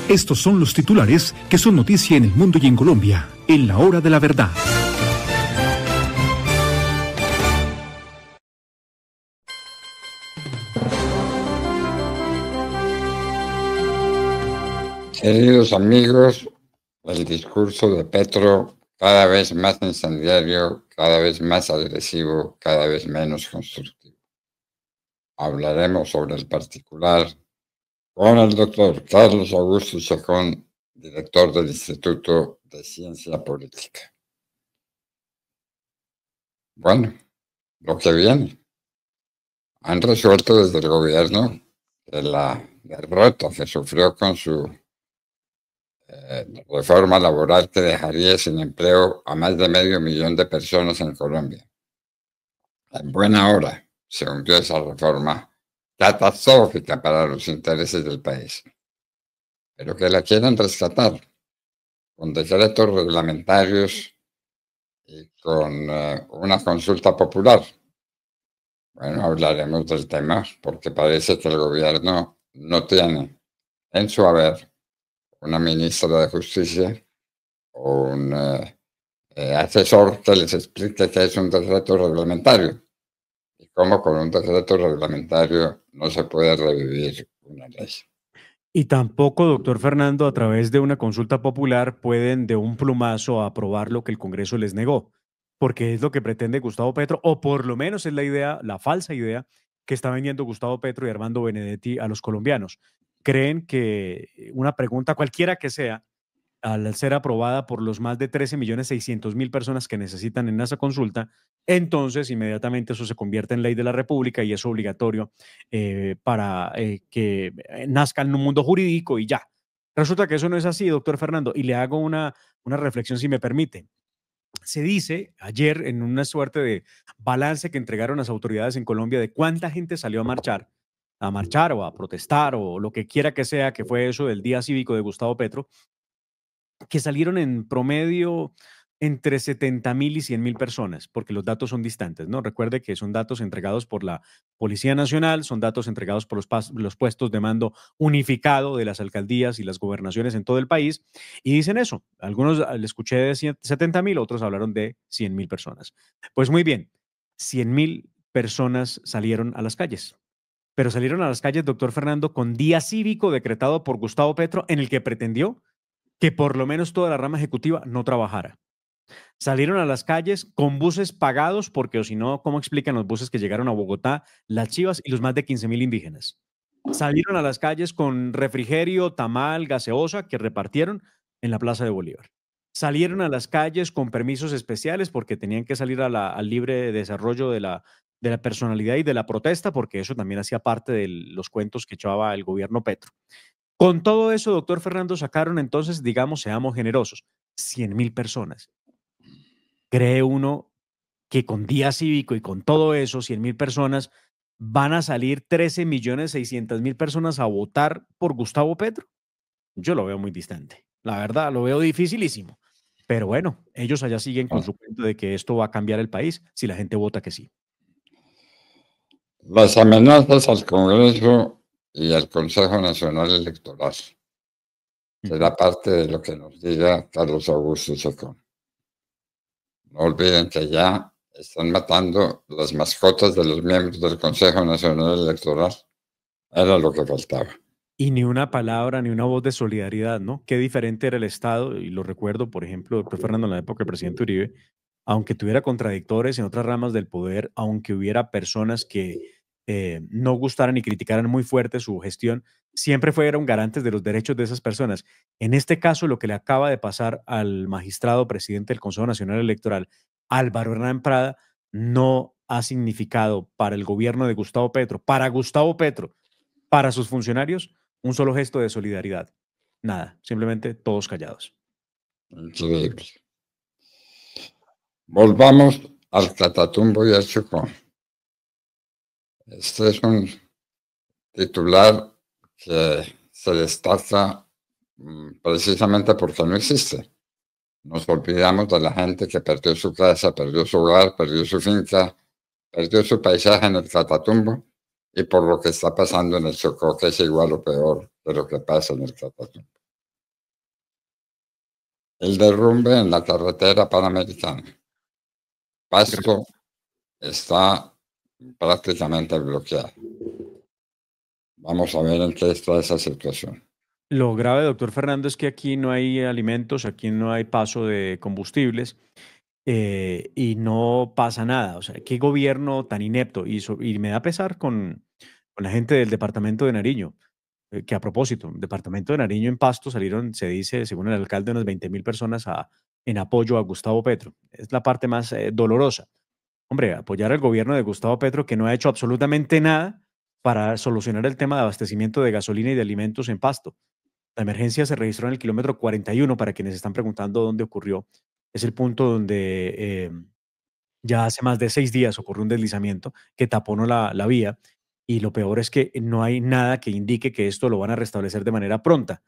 Estos son los titulares que son noticia en el mundo y en Colombia, en la hora de la verdad. Queridos amigos, el discurso de Petro cada vez más incendiario, cada vez más agresivo, cada vez menos constructivo. Hablaremos sobre el particular con el doctor Carlos Augusto Chacón, director del Instituto de Ciencia Política. Bueno, lo que viene. Han resuelto desde el gobierno que la derrota que sufrió con su reforma laboral que dejaría sin empleo a más de 500.000 de personas en Colombia. En buena hora se hundió esa reforma catastrófica para los intereses del país, pero que la quieren rescatar con decretos reglamentarios y con una consulta popular. Bueno, hablaremos del tema porque parece que el gobierno no tiene en su haber una ministra de Justicia o un asesor que les explique qué es un decreto reglamentario y cómo con un decreto reglamentario no se puede revivir una ley. Y tampoco, doctor Fernando, a través de una consulta popular pueden de un plumazo aprobar lo que el Congreso les negó, porque es lo que pretende Gustavo Petro, o por lo menos es la idea, la falsa idea que está vendiendo Gustavo Petro y Armando Benedetti a los colombianos. Creen que una pregunta cualquiera que sea, al ser aprobada por los más de 13.600.000 personas que necesitan en esa consulta, entonces inmediatamente eso se convierte en ley de la República y es obligatorio para que nazca en un mundo jurídico y ya. Resulta que eso no es así, doctor Fernando, y le hago una reflexión si me permite. Se dice ayer en una suerte de balance que entregaron las autoridades en Colombia de cuánta gente salió a marchar o a protestar o lo que quiera que sea, que fue eso del día cívico de Gustavo Petro, que salieron en promedio entre 70.000 y 100.000 personas, porque los datos son distantes, ¿no? Recuerde que son datos entregados por la Policía Nacional, son datos entregados por los puestos de mando unificado de las alcaldías y las gobernaciones en todo el país, y dicen eso. Algunos le escuché de 70.000, otros hablaron de 100.000 personas. Pues muy bien, 100.000 personas salieron a las calles. Pero salieron a las calles, doctor Fernando, con día cívico decretado por Gustavo Petro, en el que pretendió que por lo menos toda la rama ejecutiva no trabajara. Salieron a las calles con buses pagados, porque o si no, ¿cómo explican los buses que llegaron a Bogotá, las Chivas y los más de 15.000 indígenas? Salieron a las calles con refrigerio, tamal, gaseosa que repartieron en la Plaza de Bolívar. Salieron a las calles con permisos especiales porque tenían que salir al libre desarrollo de la personalidad y de la protesta, porque eso también hacía parte de los cuentos que echaba el gobierno Petro. Con todo eso, doctor Fernando, sacaron entonces, digamos, seamos generosos, 100.000 personas. ¿Cree uno que con día cívico y con todo eso, 100.000 personas, van a salir 13.600.000 personas a votar por Gustavo Petro? Yo lo veo muy distante. La verdad, lo veo dificilísimo. Pero bueno, ellos allá siguen con su cuento de que esto va a cambiar el país si la gente vota que sí. Las amenazas al Congreso y al Consejo Nacional Electoral. Será parte de lo que nos diga Carlos Augusto Chacón. No olviden que ya están matando las mascotas de los miembros del Consejo Nacional Electoral. Era lo que faltaba. Y ni una palabra, ni una voz de solidaridad, ¿no? Qué diferente era el Estado, y lo recuerdo, por ejemplo, doctor Fernando, en la época del presidente Uribe, aunque tuviera contradictores en otras ramas del poder, aunque hubiera personas que no gustaran y criticaran muy fuerte su gestión, siempre fueron garantes de los derechos de esas personas. En este caso, lo que le acaba de pasar al magistrado presidente del Consejo Nacional Electoral, Álvaro Hernán Prada, no ha significado para el gobierno de Gustavo Petro, para sus funcionarios, un solo gesto de solidaridad. Nada, simplemente todos callados. Increíble. Volvamos al Catatumbo y al Chocó. Este es un titular que se destaca precisamente porque no existe. Nos olvidamos de la gente que perdió su casa, perdió su hogar, perdió su finca, perdió su paisaje en el Catatumbo y por lo que está pasando en el Chocó, que es igual o peor de lo que pasa en el Catatumbo. el derrumbe en la carretera panamericana. Pasto está prácticamente bloqueado. Vamos a ver en qué está esa situación. Lo grave, doctor Fernando, es que aquí no hay alimentos, aquí no hay paso de combustibles y no pasa nada. O sea, qué gobierno tan inepto. Y me da pesar con la gente del departamento de Nariño, que a propósito, departamento de Nariño en Pasto salieron, se dice, según el alcalde, unas 20.000 personas en apoyo a Gustavo Petro. Es la parte más dolorosa. Hombre, apoyar al gobierno de Gustavo Petro que no ha hecho absolutamente nada para solucionar el tema de abastecimiento de gasolina y de alimentos en Pasto. La emergencia se registró en el kilómetro 41, para quienes están preguntando dónde ocurrió. Es el punto donde ya hace más de 6 días ocurrió un deslizamiento que taponó la vía y lo peor es que no hay nada que indique que esto lo van a restablecer de manera pronta.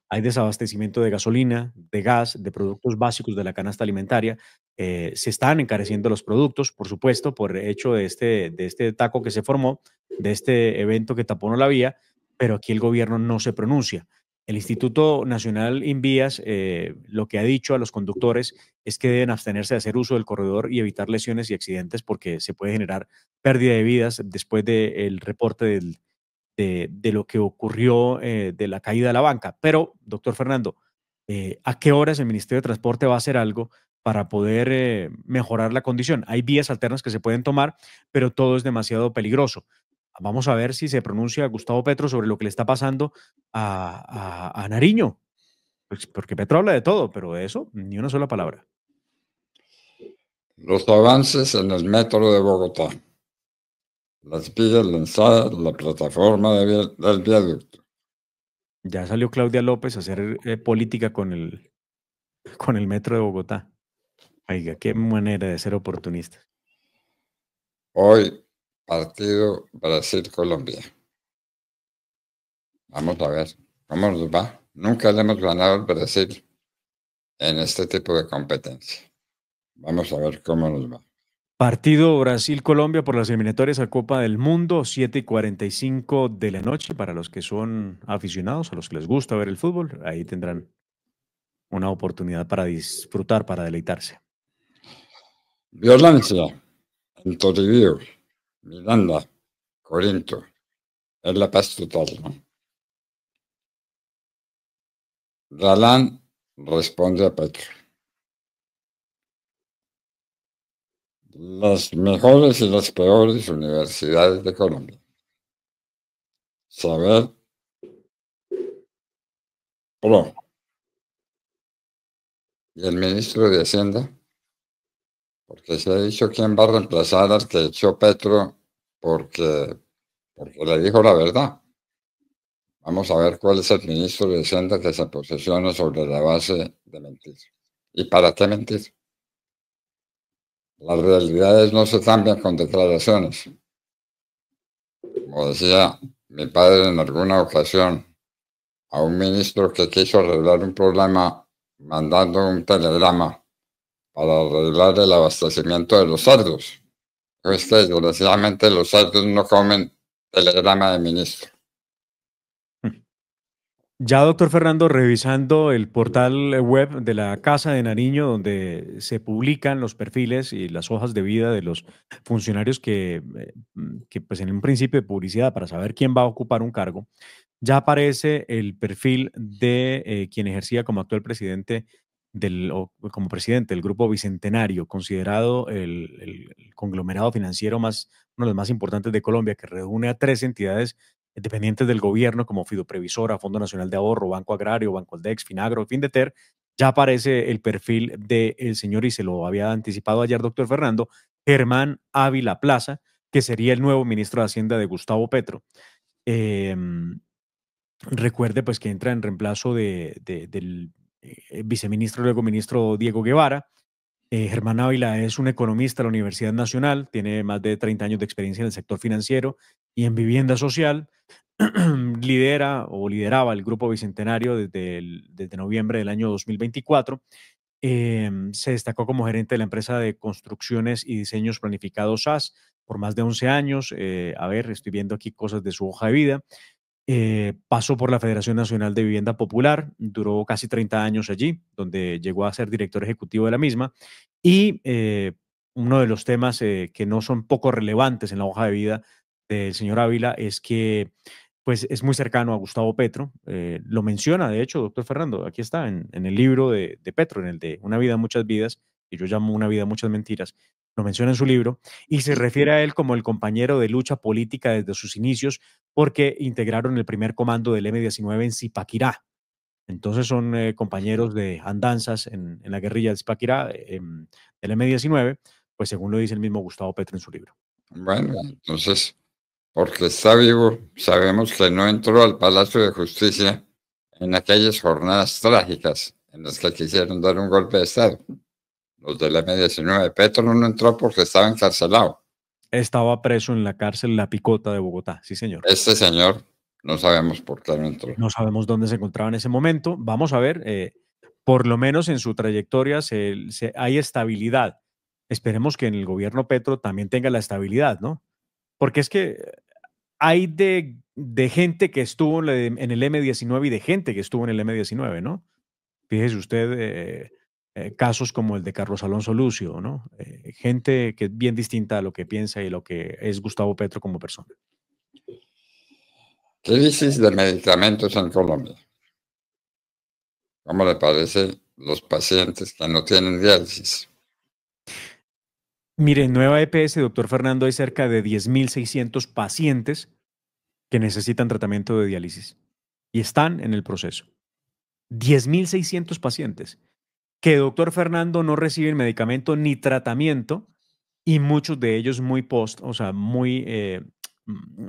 Hay desabastecimiento de gasolina, de gas, de productos básicos de la canasta alimentaria. Se están encareciendo los productos, por supuesto, por hecho de este taco que se formó, de este evento que taponó la vía, pero aquí el gobierno no se pronuncia. El Instituto Nacional Invías lo que ha dicho a los conductores es que deben abstenerse de hacer uso del corredor y evitar lesiones y accidentes porque se puede generar pérdida de vidas después del reporte de lo que ocurrió de la caída de la banca. Pero, doctor Fernando, ¿a qué horas el Ministerio de Transporte va a hacer algo para poder mejorar la condición? Hay vías alternas que se pueden tomar, pero todo es demasiado peligroso. Vamos a ver si se pronuncia Gustavo Petro sobre lo que le está pasando a Nariño, pues porque Petro habla de todo, pero de eso ni una sola palabra. Los avances en el metro de Bogotá, las vías lanzadas, la plataforma del viaducto. Ya salió Claudia López a hacer política con el metro de Bogotá. Oiga, qué manera de ser oportunista. Hoy, partido Brasil-Colombia. Vamos a ver cómo nos va. Nunca le hemos ganado al Brasil en este tipo de competencia. Vamos a ver cómo nos va. Partido Brasil-Colombia por las eliminatorias a Copa del Mundo, 7:45 de la noche. Para los que son aficionados, a los que les gusta ver el fútbol, ahí tendrán una oportunidad para disfrutar, para deleitarse. Violencia en Toribio, Miranda, Corinto. Es la paz total, ¿no? Galán responde a Petro. Las mejores y las peores universidades de Colombia. Saber Pro. ¿Y el ministro de Hacienda? Porque se ha dicho quién va a reemplazar al que echó Petro porque le dijo la verdad. Vamos a ver cuál es el ministro de Hacienda que se posesiona sobre la base de mentir. ¿Y para qué mentir? Las realidades no se cambian con declaraciones. Como decía mi padre en alguna ocasión a un ministro que quiso arreglar un problema mandando un telegrama para arreglar el abastecimiento de los cerdos. Es que desgraciadamente los cerdos no comen telegrama de ministro. Ya, doctor Fernando, revisando el portal web de la Casa de Nariño, donde se publican los perfiles y las hojas de vida de los funcionarios que pues en un principio de publicidad para saber quién va a ocupar un cargo, ya aparece el perfil de quien ejercía como actual presidente o como presidente del Grupo Bicentenario, considerado el conglomerado financiero uno de los más importantes de Colombia, que reúne a 3 entidades dependientes del gobierno como Fidoprevisora, Fondo Nacional de Ahorro, Banco Agrario, Banco Aldex, Finagro, Findeter. Ya aparece el perfil del señor, y se lo había anticipado ayer doctor Fernando, Germán Ávila Plaza, que sería el nuevo ministro de Hacienda de Gustavo Petro. Recuerde pues que entra en reemplazo del viceministro, luego ministro Diego Guevara. Germán Ávila es un economista de la Universidad Nacional, tiene más de 30 años de experiencia en el sector financiero y en vivienda social. Lideraba el Grupo Bicentenario desde noviembre del año 2024. Se destacó como gerente de la empresa de construcciones y diseños planificados SAS por más de 11 años. A ver, estoy viendo aquí cosas de su hoja de vida. Pasó por la Federación Nacional de Vivienda Popular, duró casi 30 años allí, donde llegó a ser director ejecutivo de la misma. Y uno de los temas que no son poco relevantes en la hoja de vida del señor Ávila es que pues, es muy cercano a Gustavo Petro. Lo menciona, de hecho, doctor Fernando, aquí está, en el libro de Petro, en el de Una vida, muchas vidas, que yo llamo Una vida, muchas mentiras. Lo menciona en su libro y se refiere a él como el compañero de lucha política desde sus inicios porque integraron el primer comando del M-19 en Zipaquirá. Entonces son compañeros de andanzas en la guerrilla de Zipaquirá, del M-19, pues según lo dice el mismo Gustavo Petro en su libro. Bueno, entonces, porque está vivo, sabemos que no entró al Palacio de Justicia en aquellas jornadas trágicas en las que quisieron dar un golpe de Estado. Los del M-19. Petro no entró porque estaba encarcelado. Estaba preso en la cárcel La Picota de Bogotá, sí señor. Este señor no sabemos por qué no entró. No sabemos dónde se encontraba en ese momento. Vamos a ver, por lo menos en su trayectoria hay estabilidad. Esperemos que en el gobierno Petro también tenga la estabilidad, ¿no? Porque es que hay de gente que estuvo en el M-19 y de gente que estuvo en el M-19, ¿no? Fíjese usted, casos como el de Carlos Alonso Lucio, ¿no? Gente que es bien distinta a lo que piensa y lo que es Gustavo Petro como persona. Crisis de medicamentos en Colombia. ¿Cómo le parece los pacientes que no tienen diálisis? Mire, en Nueva EPS, doctor Fernando, hay cerca de 10.600 pacientes que necesitan tratamiento de diálisis y están en el proceso. 10.600 pacientes que, doctor Fernando, no reciben medicamento ni tratamiento y muchos de ellos muy o sea, muy,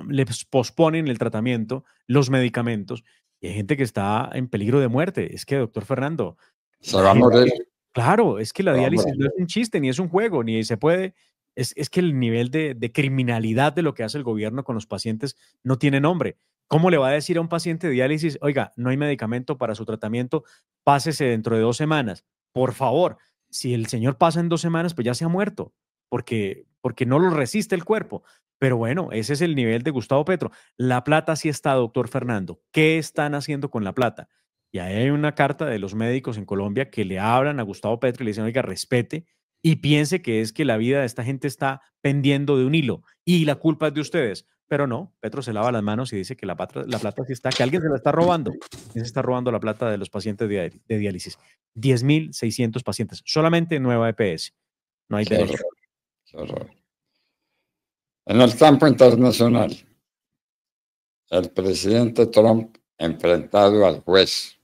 les posponen el tratamiento, los medicamentos, y hay gente que está en peligro de muerte. Es que, doctor Fernando, Se la va a morir. gente, claro, es que la diálisis Hombre, no es un chiste, ni es un juego, ni se puede, es que el nivel de criminalidad de lo que hace el gobierno con los pacientes no tiene nombre. ¿Cómo le va a decir a un paciente de diálisis, oiga, no hay medicamento para su tratamiento, pásese dentro de 2 semanas? Por favor, si el señor pasa en 2 semanas, pues ya se ha muerto, porque no lo resiste el cuerpo. Pero bueno, ese es el nivel de Gustavo Petro. La plata sí está, doctor Fernando. ¿Qué están haciendo con la plata? Y ahí hay una carta de los médicos en Colombia que le hablan a Gustavo Petro y le dicen, oiga, respete y piense que es que la vida de esta gente está pendiendo de un hilo y la culpa es de ustedes. Pero no, Petro se lava las manos y dice que la plata sí está, que alguien se la está robando. ¿Quién se está robando la plata de los pacientes de diálisis? 10.600 pacientes, solamente en Nueva EPS. No hay qué derecho. horror, qué horror. En el campo internacional, el presidente Trump, enfrentado al juez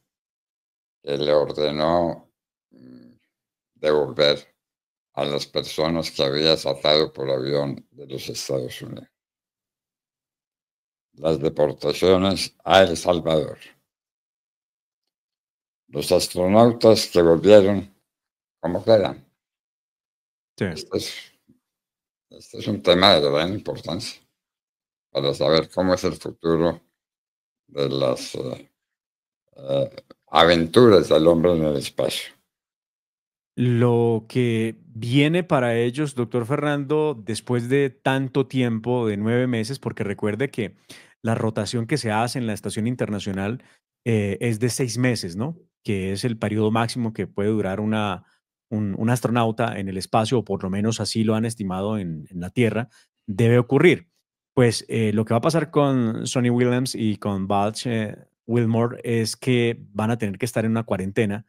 que le ordenó devolver a las personas que había sacado por avión de los Estados Unidos. Las deportaciones a El Salvador. Los astronautas que volvieron, ¿cómo quedan? Sí. Este es un tema de gran importancia para saber cómo es el futuro de las aventuras del hombre en el espacio. Lo que viene para ellos, doctor Fernando, después de tanto tiempo, de 9 meses, porque recuerde que la rotación que se hace en la estación internacional es de 6 meses, ¿no? Que es el periodo máximo que puede durar un astronauta en el espacio, o por lo menos así lo han estimado en la Tierra, debe ocurrir. Pues lo que va a pasar con Sonny Williams y con Butch Wilmore es que van a tener que estar en una cuarentena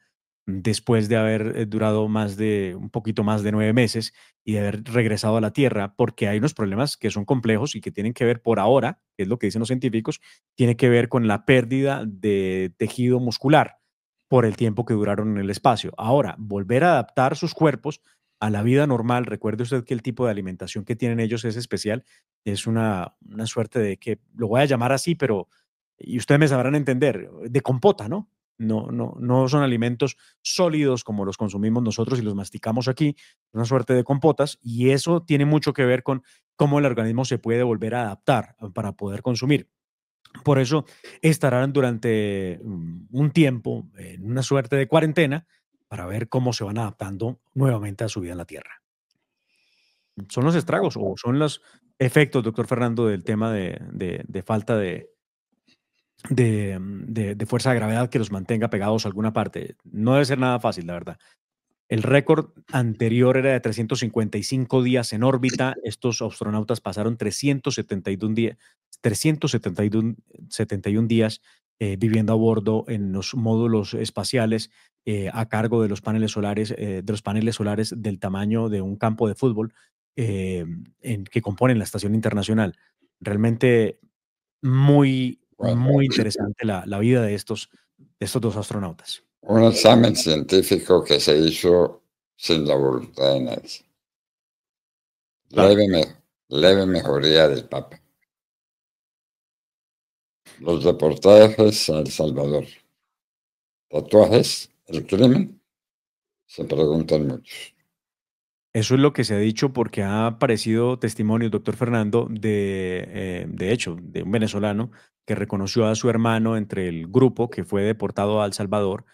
después de haber durado un poquito más de 9 meses y de haber regresado a la Tierra, porque hay unos problemas que son complejos y que tienen que ver por ahora, que es lo que dicen los científicos, tiene que ver con la pérdida de tejido muscular por el tiempo que duraron en el espacio. Ahora, volver a adaptar sus cuerpos a la vida normal, recuerde usted que el tipo de alimentación que tienen ellos es especial, es una suerte de que, lo voy a llamar así, pero, y ustedes me sabrán entender, de compota, ¿no? No son alimentos sólidos como los consumimos nosotros y los masticamos aquí, una suerte de compotas, y eso tiene mucho que ver con cómo el organismo se puede volver a adaptar para poder consumir. Por eso estarán durante un tiempo en una suerte de cuarentena para ver cómo se van adaptando nuevamente a su vida en la Tierra. ¿Son los estragos o son los efectos, doctor Fernando, del tema de falta de fuerza de gravedad que los mantenga pegados a alguna parte. No debe ser nada fácil, la verdad. El récord anterior era de 355 días en órbita. Estos astronautas pasaron 371 días, 371 días viviendo a bordo en los módulos espaciales a cargo de los paneles solares del tamaño de un campo de fútbol que componen la estación internacional. Realmente muy, Bueno, muy interesante la vida de estos dos astronautas. un examen científico que se hizo sin la voluntad de nadie. Claro. Leve mejoría del Papa. Los reportajes a El Salvador. ¿Tatuajes? ¿El crimen? Se preguntan muchos. Eso es lo que se ha dicho porque ha aparecido testimonios, doctor Fernando, de hecho, de un venezolano que reconoció a su hermano entre el grupo que fue deportado a El Salvador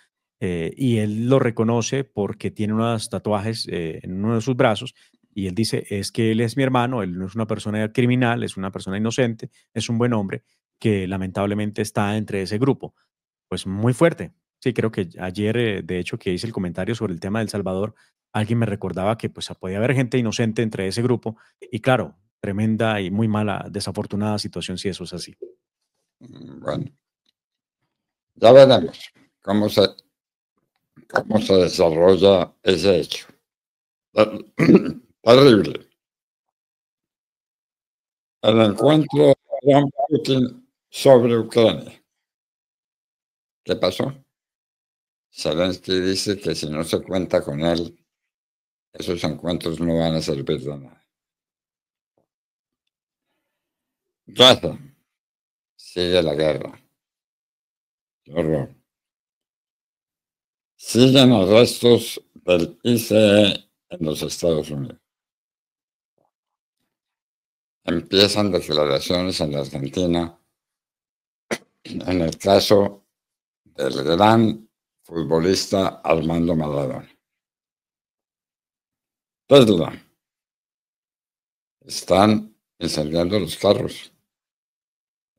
y él lo reconoce porque tiene unos tatuajes en uno de sus brazos y él dice, es que él es mi hermano, él no es una persona criminal, es una persona inocente, es un buen hombre que lamentablemente está entre ese grupo. Pues muy fuerte. Sí, creo que ayer, de hecho, que hice el comentario sobre el tema de El Salvador, alguien me recordaba que pues podía haber gente inocente entre ese grupo y claro, tremenda y muy mala, desafortunada situación si eso es así. Bueno, ya veremos cómo se, cómo se desarrolla ese hecho. Terrible. El encuentro de Trump-Putin sobre Ucrania. ¿Qué pasó? Zelensky dice que si no se cuenta con él, esos encuentros no van a servir de nada. Gaza, sigue la guerra. Qué horror. Siguen arrestos del ICE en los Estados Unidos. Empiezan declaraciones en la Argentina en el caso del gran futbolista Armando Maradona. Tesla, están incendiando los carros,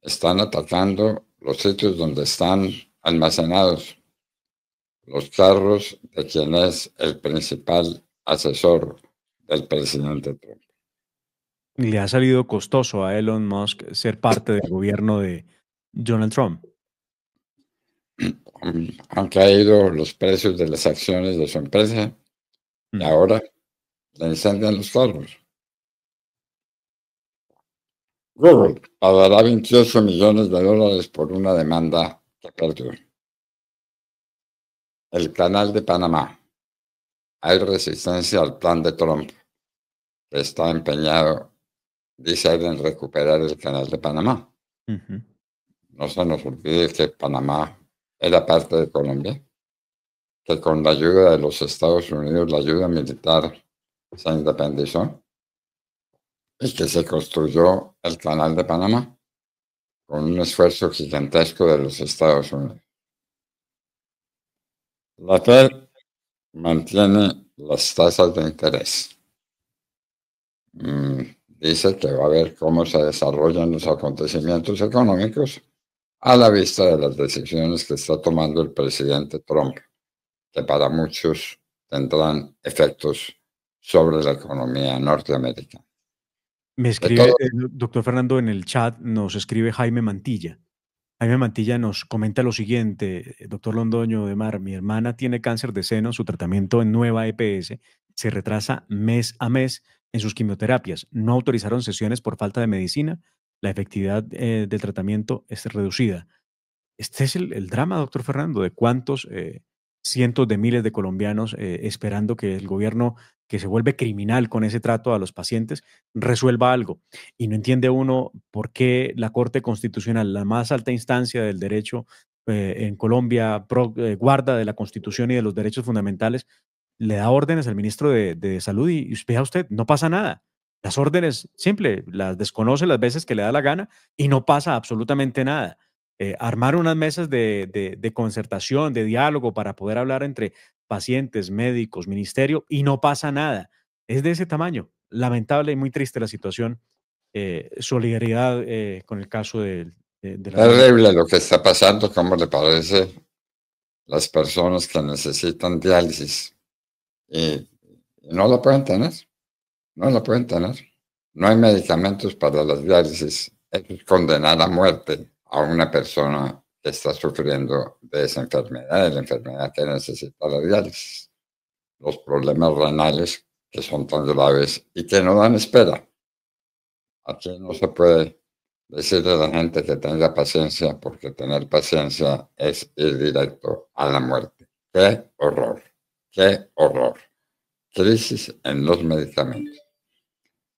están atacando los sitios donde están almacenados los carros de quien es el principal asesor del presidente Trump. Le ha salido costoso a Elon Musk ser parte del gobierno de Donald Trump. Han caído los precios de las acciones de su empresa y ahora le incendian los carros. Google pagará 28 millones de dólares por una demanda que perdió. El canal de Panamá. Hay resistencia al plan de Trump, que está empeñado, dice él, en recuperar el canal de Panamá. No se nos olvide que Panamá era parte de Colombia, que con la ayuda de los Estados Unidos, la ayuda militar, se independizó y que se construyó el canal de Panamá con un esfuerzo gigantesco de los Estados Unidos. La Fed mantiene las tasas de interés. Dice que va a ver cómo se desarrollan los acontecimientos económicos a la vista de las decisiones que está tomando el presidente Trump, que para muchos tendrán efectos sobre la economía norteamericana. Me escribe, doctor Fernando, en el chat nos escribe Jaime Mantilla. Jaime Mantilla nos comenta lo siguiente, doctor Londoño de Mar, mi hermana tiene cáncer de seno, su tratamiento en Nueva EPS se retrasa mes a mes en sus quimioterapias. No autorizaron sesiones por falta de medicina, la efectividad del tratamiento es reducida. Este es el drama, doctor Fernando, de cuántos cientos de miles de colombianos esperando que el gobierno, que se vuelve criminal con ese trato a los pacientes, resuelva algo. Y no entiende uno por qué la Corte Constitucional, la más alta instancia del derecho en Colombia, guarda de la Constitución y de los derechos fundamentales, le da órdenes al ministro de Salud y vea usted, no pasa nada. Las órdenes, simple, las desconoce las veces que le da la gana y no pasa absolutamente nada. Armar unas mesas de concertación, de diálogo para poder hablar entre pacientes, médicos, ministerio y no pasa nada. Es de ese tamaño. Lamentable y muy triste la situación. Solidaridad con el caso de la Terrible lo que está pasando. ¿Cómo le parece? Las personas que necesitan diálisis y no la pueden tener. No la pueden tener. No hay medicamentos para las diálisis. Eso es condenar a muerte a una persona que está sufriendo de esa enfermedad, de la enfermedad que necesita la diálisis. Los problemas renales que son tan graves y que no dan espera. Aquí no se puede decirle a la gente que tenga paciencia, porque tener paciencia es ir directo a la muerte. ¡Qué horror! ¡Qué horror! Crisis en los medicamentos.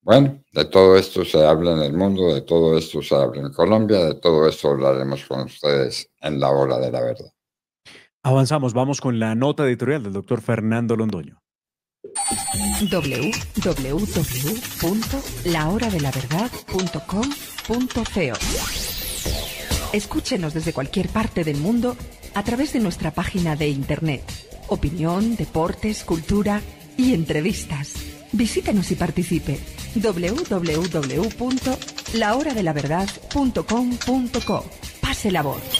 Bueno, de todo esto se habla en el mundo, de todo esto se habla en Colombia, de todo esto hablaremos con ustedes en la hora de la verdad. Avanzamos, vamos con la nota editorial del doctor Fernando Londoño. www.lahoradelaverdad.com.co. Escúchenos desde cualquier parte del mundo a través de nuestra página de internet. Opinión, deportes, cultura y entrevistas. Visítenos y participe. www.lahoradelaverdad.com.co. Pase la voz.